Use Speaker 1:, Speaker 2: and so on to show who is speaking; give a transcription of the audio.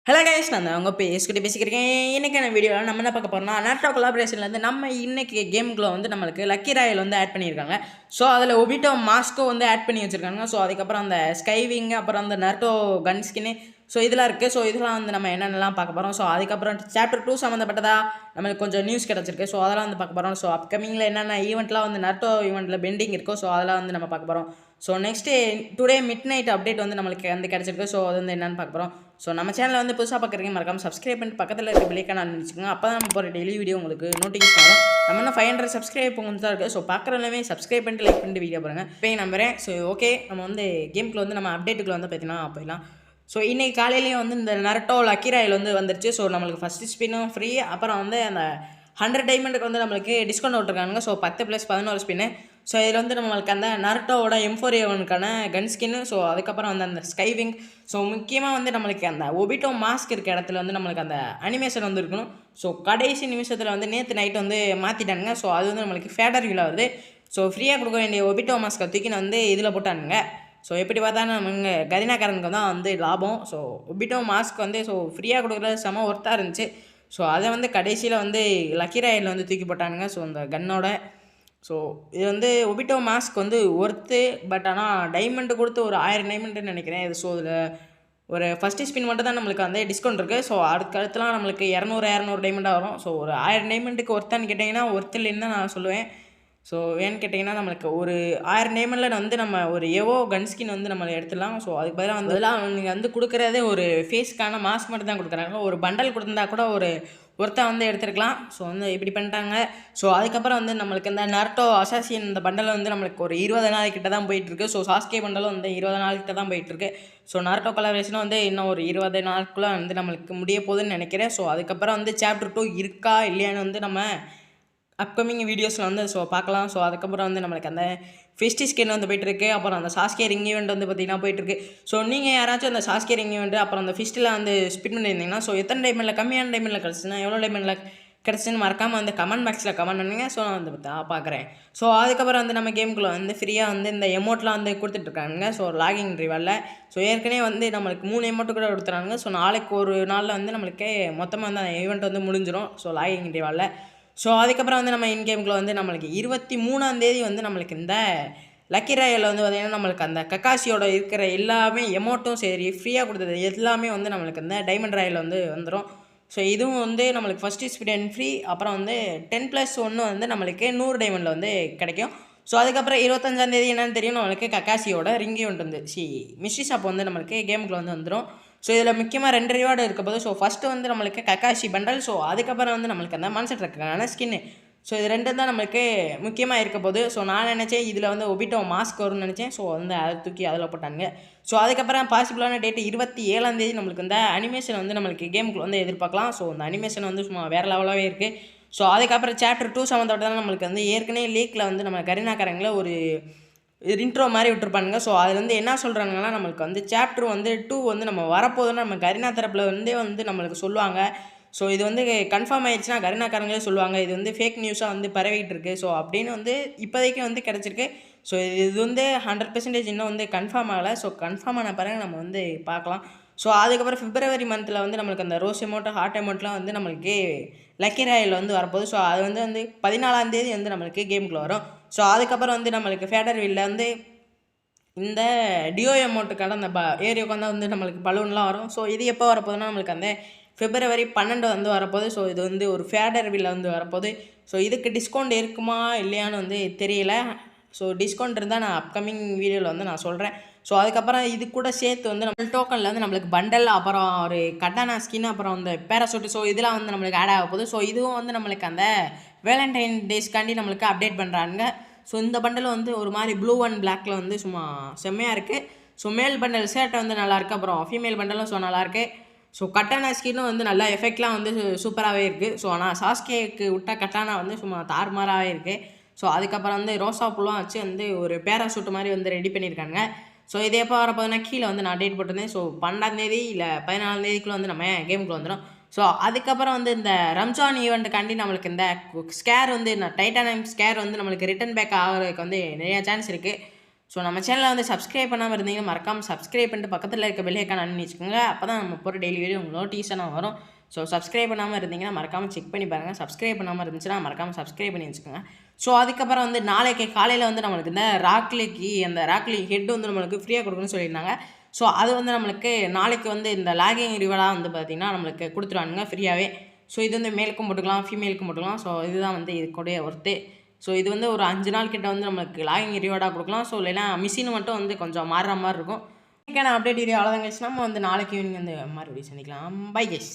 Speaker 1: Hello guys, நான் அவங்க பேசிக்கிட்டு பேசிக்கிறேன். இன்றைக்கான வீடியோவில் நம்ம என்ன பார்க்க போகிறோம்னா, நாட்டோ கொலாபரேஷன்லேருந்து நம்ம இன்றைக்கி கேமுக்குள்ள வந்து நம்மளுக்கு லக்கி ராயல் வந்து ஆட் பண்ணியிருக்காங்க. ஸோ அதில் ஒபிட்டோ மாஸ்க்கும் வந்து ஆட் பண்ணி வச்சுருக்காங்க. ஸோ அதுக்கப்புறம் அந்த ஸ்கைவிங், அப்புறம் அந்த நர்டோ கன் ஸ்கின்னு, ஸோ இதெல்லாம் இருக்குது. ஸோ இதெல்லாம் வந்து நம்ம என்னென்னலாம் பார்க்க போகிறோம். ஸோ அதுக்கப்புறம் சாப்டர் 2 சம்மந்தப்பட்டதாக நம்மளுக்கு கொஞ்சம் நியூஸ் கிடச்சிருக்கு. ஸோ அதெல்லாம் வந்து பார்க்க போகிறோம். ஸோ அப்கமிங்கில் என்னென்ன ஈவெண்ட்லாம் வந்து நர்டோ ஈவெண்ட்டில் பெண்டிங் இருக்கோ, ஸோ அதெல்லாம் வந்து நம்ம பார்க்க போகிறோம். So next today mid night update வந்து நம்மளுக்கு வந்து கிடச்சிருக்கு. ஸோ அது வந்து என்னென்னு பார்க்க போகிறோம். ஸோ நம்ம சேனலில் வந்து புதுசாக பார்க்குறீங்க, மறக்காமல் சப்ஸ்கிரைப் பண்ணிட்டு பக்கத்தில் இருக்க பெல்லைக்கான நினச்சிக்கோங்க. அப்போ தான் நம்ம போகிற டெய்லி வீடியோ உங்களுக்கு நோட்டிஃபிகேஷன் வரும். நம்ம என்ன 500 சப்ஸ்கிரைப் உங்களுக்கு தான் இருக்குது. ஸோ பார்க்குறவங்களே சப்ஸ்கிரைப் பண்ணிட்டு லைக் பண்ணிட்டு வீடியோ பாருங்கள். இப்போ நம்புறேன். ஸோ ஓகே, நம்ம வந்து கேமுக்குள்ள வந்து நம்ம அப்டேட்டுக்குள்ள வந்து பார்த்தீங்கன்னா போயிடலாம். ஸோ இன்றைக்கி காலையிலேயே வந்து இந்த நரட்டோ லக்கி ராயல் வந்து வந்துருச்சு. ஸோ நம்மளுக்கு ஃபஸ்ட்டு ஸ்பின்னும் ஃப்ரீ, அப்புறம் வந்து அந்த 100 டைமண்டுக்கு வந்து நம்மளுக்கு டிஸ்கவுண்ட் விட்டுருக்காங்க. So 10 + 11 spin. ஸோ இதில் வந்து நம்மளுக்கு அந்த நரட்டோவோட M4A1க்கான கன் ஸ்கின்னு, ஸோ அதுக்கப்புறம் வந்து அந்த ஸ்கைவிங், ஸோ முக்கியமாக வந்து நம்மளுக்கு அந்த ஒபிட்டோ மாஸ்க் இருக்க இடத்துல வந்து நம்மளுக்கு அந்த அனிமேஷன் வந்து இருக்கணும். ஸோ கடைசி நிமிஷத்தில் வந்து நேற்று நைட்டு வந்து மாற்றிட்டானுங்க. ஸோ அது வந்து நம்மளுக்கு ஃபேடர் வியூவில் வருது. ஸோ ஃப்ரீயாக கொடுக்க வேண்டிய ஒபிட்டோ மாஸ்க்கை தூக்கி நான் வந்து இதில் போட்டானுங்க. ஸோ எப்படி பார்த்தாலும் நம்ம கரினாக்காரனுக்கு தான் வந்து லாபம். ஸோ ஒபிட்டோ மாஸ்க் வந்து ஸோ ஃப்ரீயாக கொடுக்குறது செம ஒர்த்தாக இருந்துச்சு. ஸோ அதை வந்து கடைசியில் வந்து லக்கி ராயலில் வந்து தூக்கி போட்டானுங்க. ஸோ அந்த கன்னோட ஸோ இது வந்து ஒபிட்டோ மாஸ்க் வந்து ஒர்த்து. பட் ஆனால் டைமண்டு கொடுத்து ஒரு 1000 டைமண்டுன்னு நினைக்கிறேன் இது. ஸோ இதில் ஒரு ஃபஸ்ட்டு ஸ்பின் மட்டும் தான் நம்மளுக்கு வந்து டிஸ்கவுண்ட் இருக்குது. ஸோ அடுத்தலாம் நம்மளுக்கு 200 டைமண்டாக வரும். ஸோ ஒரு 1000 டைமண்டுக்கு ஒர்த்தான்னு கேட்டிங்கன்னா ஒர்த்து இல்லைன்னு தான் நான் சொல்லுவேன். ஸோ ஏன்னு கேட்டிங்கன்னா நம்மளுக்கு ஒரு 1000 டைமண்டில் வந்து நம்ம ஒரு எவோ கன் ஸ்கின் வந்து நம்ம எடுத்துடலாம். ஸோ அதுக்கு பதிலாக வந்து அதெல்லாம் நீங்கள் வந்து கொடுக்குறதே ஒரு ஃபேஸ்க்கான மாஸ்க் மட்டும் தான் கொடுக்குறாங்க. ஒரு பண்டல் கொடுத்துருந்தா கூட ஒரு ஒருத்தா வந்து எடுத்துருக்கலாம். ஸோ வந்து இப்படி பண்ணிட்டாங்க. ஸோ அதுக்கப்புறம் வந்து நம்மளுக்கு இந்த நர்டோ அசாசியன் இந்த பண்டல் வந்து நம்மளுக்கு ஒரு 20 நாள் கிட்ட தான் போயிட்டுருக்கு. ஸோ சாஸ்கே பண்டலும் வந்து 20 நாள் கிட்ட தான் போயிட்டுருக்கு. ஸோ நர்டோ கொலாபரேஷனும் வந்து இன்னும் ஒரு 20 நாளுக்குள்ளே வந்து நம்மளுக்கு முடிய போகுதுன்னு நினைக்கிறேன். ஸோ அதுக்கப்புறம் வந்து சாப்டர் 2 இருக்கா இல்லையான்னு வந்து நம்ம அப்கமிங் வீடியோஸில் வந்து ஸோ பார்க்கலாம். ஸோ அதுக்கப்புறம் வந்து நம்மளுக்கு அந்த ஃபெஸ்டி ஸ்கின் வந்து போயிட்டுருக்கு. அப்புறம் அந்த சாஸ்கே ரிங் ஈவெண்ட் வந்து பார்த்திங்கன்னா போயிட்டுருக்கு. ஸோ நீங்கள் யாராச்சும் அந்த சாஸ்கே ரிங் ஈவெண்ட் அப்புறம் அந்த ஃபிஸ்ட்டில் வந்து ஸ்பின் பண்ணியிருந்தீங்கன்னா ஸோ எத்தனை டைமில் கம்மியான டைமில் கிடச்சுன்னா எவ்வளோ டைமில் கிடச்சுன்னு மறக்காமல் வந்து கமெண்ட் பாக்ஸில் கமெண்ட் பண்ணுங்க. ஸோ நான் வந்து பார்க்குறேன். ஸோ அதுக்கப்புறம் வந்து நம்ம கேமுக்குள்ளே வந்து ஃப்ரீயாக வந்து இந்த எமௌண்ட்லாம் வந்து கொடுத்துட்ருக்காங்க. ஸோ லாகிங் ரிவாலில் ஸோ ஏற்கனவே வந்து நம்மளுக்கு 3 எமௌண்ட்டு கூட கொடுத்துறாங்க. ஸோ நாளைக்கு ஒரு நாளில் வந்து நம்மளுக்கு மொத்தமாக வந்து அந்த ஈவெண்ட் வந்து முடிஞ்சிடும். So logging ரிவாலில். ஸோ அதுக்கப்புறம் வந்து நம்ம இன் கேமுக்குள்ள வந்து நம்மளுக்கு 23ஆம் தேதி வந்து நம்மளுக்கு இந்த லக்கி ராயலில் வந்து பார்த்திங்கன்னா நம்மளுக்கு அந்த கக்காசியோட இருக்கிற எல்லாமே எமௌண்ட்டும் சரி ஃப்ரீயாக கொடுத்தது எல்லாமே வந்து நம்மளுக்கு இந்த டைமண்ட் ராயலில் வந்து வந்துடும். ஸோ இதுவும் வந்து நம்மளுக்கு ஃபஸ்ட்டு ஸ்பின் ஃப்ரீ, அப்புறம் வந்து 10+1 வந்து நம்மளுக்கு 100 டைமண்டில் வந்து கிடைக்கும். ஸோ அதுக்கப்புறம் 25ஆம் தேதி என்னென்னு தெரியும், நம்மளுக்கு கக்காசியோட ரிங் ஈவெண்ட் வந்து மிஸ்ட்ரி ஷாப் வந்து நம்மளுக்கு கேமுக்குள்ள வந்து வந்துடும். ஸோ இதில் முக்கியமாக 2 ரிவார்டு இருக்க போது. ஸோ ஃபஸ்ட்டு வந்து நம்மளுக்கு கக்காஷி பண்டல், ஸோ அதுக்கப்புறம் வந்து நம்மளுக்கு அந்த மான்ஸ்டர் ட்ரக்கான ஸ்கின்னு. ஸோ இது 2 தான் நம்மளுக்கு முக்கியமாக இருக்க போது. ஸோ நான் நினச்சேன் இதில் வந்து ஒபிட்டோ மாஸ்க் வரும்னு நினச்சேன். ஸோ வந்து அதை தூக்கி அதில் போட்டாங்க. ஸோ அதுக்கப்புறம் பாசிபிளான டேட்டு 27ஆம் தேதி நம்மளுக்கு இந்த அனிமேஷன் வந்து நம்மளுக்கு கேமுக்கு வந்து எதிர்பார்க்கலாம். ஸோ அந்த அனிமேஷன் வந்து சும்மா வேறு லெவலாகவே இருக்குது. ஸோ அதுக்கப்புறம் சாப்டர் 2 சம்மந்தப்பட்டதான் நம்மளுக்கு வந்து ஏற்கனவே லீக்கில் வந்து நம்ம கரீனாக்காரங்கள ஒரு இன்ட்ரோ மாதிரி விட்டுருப்பானுங்க. ஸோ அதில் வந்து என்ன சொல்கிறாங்கன்னா நம்மளுக்கு வந்து சாப்டர் வந்து 2 வந்து நம்ம வரப்போதுன்னு நம்ம கரீனா தரப்பில் இருந்தே வந்து நம்மளுக்கு சொல்லுவாங்க. ஸோ இது வந்து கன்ஃபார்ம் ஆயிடுச்சுன்னா கரீனாக்காரங்களே சொல்லுவாங்க இது வந்து ஃபேக் நியூஸாக வந்து பரவிட்டு இருக்கு. ஸோ அப்படின்னு வந்து இப்போதைக்கு வந்து கிடச்சிருக்கு. ஸோ இது வந்து 100% இன்னும் வந்து கன்ஃபார்ம் ஆகலை. ஸோ கன்ஃபார்ம் ஆன பிறகு நம்ம வந்து பார்க்கலாம். ஸோ அதுக்கப்புறம் பிப்ரவரி மந்தில் வந்து நம்மளுக்கு அந்த ரோஸ் அமௌண்ட்டு ஹார்ட் அமௌண்ட்லாம் வந்து நம்மளுக்கு லக்கி ராயல் வந்து வரப்போகுது. ஸோ அது வந்து 14ஆம் தேதி வந்து நம்மளுக்கு கேமுக்குள்ள வரும். ஸோ அதுக்கப்புறம் வந்து நம்மளுக்கு ஃபேடர் வீலில் வந்து இந்த டியோ அமௌண்ட்டுக்கான அந்த ஏரியாவுக்கு வந்து நம்மளுக்கு பலூன்லாம் வரும். ஸோ இது எப்போ வரப்போகுதுன்னா நம்மளுக்கு அந்த பிப்ரவரி 12 வந்து வரப்போகுது. ஸோ இது வந்து ஒரு ஃபேடர் வீலில் வந்து வரப்போகுது. ஸோ இதுக்கு டிஸ்கவுண்ட் இருக்குமா இல்லையான்னு வந்து தெரியல. ஸோ டிஸ்கவுண்ட் இருந்தால் நான் அப்கமிங் வீடியோவில் வந்து நான் சொல்கிறேன். ஸோ அதுக்கப்புறம் இது கூட சேர்த்து வந்து நம்ம டோக்கனில் வந்து நம்மளுக்கு பண்டல், அப்புறம் ஒரு கட்டானா ஸ்கின், அப்புறம் அந்த பேராசூட்டு, ஸோ இதெல்லாம் வந்து நம்மளுக்கு ஆட் ஆக போகுது. ஸோ இதுவும் வந்து நம்மளுக்கு அந்த வேலண்டைன் டேஸ்க்காண்டி நம்மளுக்கு அப்டேட் பண்ணுறாங்க. ஸோ இந்த பண்டல் வந்து ஒரு மாதிரி ப்ளூ அண்ட் பிளாக்ல வந்து சும்மா செம்மையாக இருக்குது. ஸோ மேல் பண்டல் ஷர்ட்டை வந்து நல்லாயிருக்கு, அப்புறம் ஃபீமேல் பண்டலும் ஸோ நல்லாயிருக்கு. ஸோ கட்டானா ஸ்கின்னும் வந்து நல்லா எஃபெக்ட்லாம் வந்து சூப்பராகவே இருக்குது. ஸோ ஆனால் சாஸ்கேக்கு விட்ட கட்டானா வந்து சும்மா தாறுமாறாகவே இருக்குது. ஸோ அதுக்கப்புறம் வந்து ரோசா பூலாம் வச்சு வந்து ஒரு பேராசூட்டு மாதிரி வந்து ரெடி பண்ணியிருக்காங்க. ஸோ இது எப்போ வரப்போதுன்னா கீழே வந்து நான் டேட் போட்டிருந்தேன். ஸோ 12ஆம் தேதி இல்லை 14ஆம் தேதிக்குள்ளே வந்து நம்ம கேமுக்குள்ள வந்துடும். ஸோ அதுக்கப்புறம் வந்து இந்த ரம்ஜான் ஈவெண்ட்டுக்காண்டி நம்மளுக்கு இந்த ஸ்கேர் வந்து டைட்டானியம் ஸ்கேர் வந்து நம்மளுக்கு ரிட்டன் பேக் ஆகிறதுக்கு வந்து நிறையா சான்ஸ் இருக்குது. ஸோ நம்ம சேனலை வந்து சப்ஸ்கிரைப் பண்ணாமல் இருந்தீங்கன்னா மறக்காமல் சப்ஸ்கிரைப் பண்ணிட்டு பக்கத்தில் இருக்க பெல் ஐக்கான் அனுப்பி வச்சுக்கோங்க. அப்போ தான் நம்ம போகிற டெய்லி வீடியோ உங்களுக்கு நோட்டிஃபிகேஷனாக வரும். ஸோ சப்ஸ்கிரைப் பண்ணாமல் இருந்தீங்கன்னா மறக்காமல் செக் பண்ணி பாருங்கள். சப்ஸ்கிரைப் பண்ணாமல் இருந்துச்சுன்னா மறக்காமல் சப்ஸ்கிரைப் பண்ணி வச்சுக்கோங்க. ஸோ அதுக்கப்புறம் வந்து நாளைக்கு காலையில் வந்து நம்மளுக்கு இந்த அந்த ராக்லி ஹெட் வந்து நம்மளுக்கு ஃப்ரீயாக கொடுக்கணும்னு சொல்லியிருந்தாங்க. ஸோ அது வந்து நம்மளுக்கு நாளைக்கு வந்து இந்த லாகிங் ரிவார்டாக வந்து பார்த்திங்கன்னா நம்மளுக்கு கொடுத்துருவானுங்க ஃப்ரீயாகவே. ஸோ இது வந்து மேலுக்கும் போட்டுக்கலாம், ஃபீமேலுக்கும் போட்டுக்கலாம். ஸோ இதுதான் வந்து இதுக்கூடிய ஒர்த்து. ஸோ இது வந்து ஒரு 5 நாள் கிட்ட வந்து நம்மளுக்கு லாகிங் ரிவார்டாக கொடுக்கலாம். ஸோ இல்லைனா மிஷின் மட்டும் வந்து கொஞ்சம் மாறுற மாதிரி இருக்கும். இன்றைக்கான அப்டேட் வீடியோ அவ்வளோதான் கைஸ். நம்ம வந்து நாளைக்கு ஈவினிங் வந்து மறுபடியும் சந்திக்கலாம். Bye guys.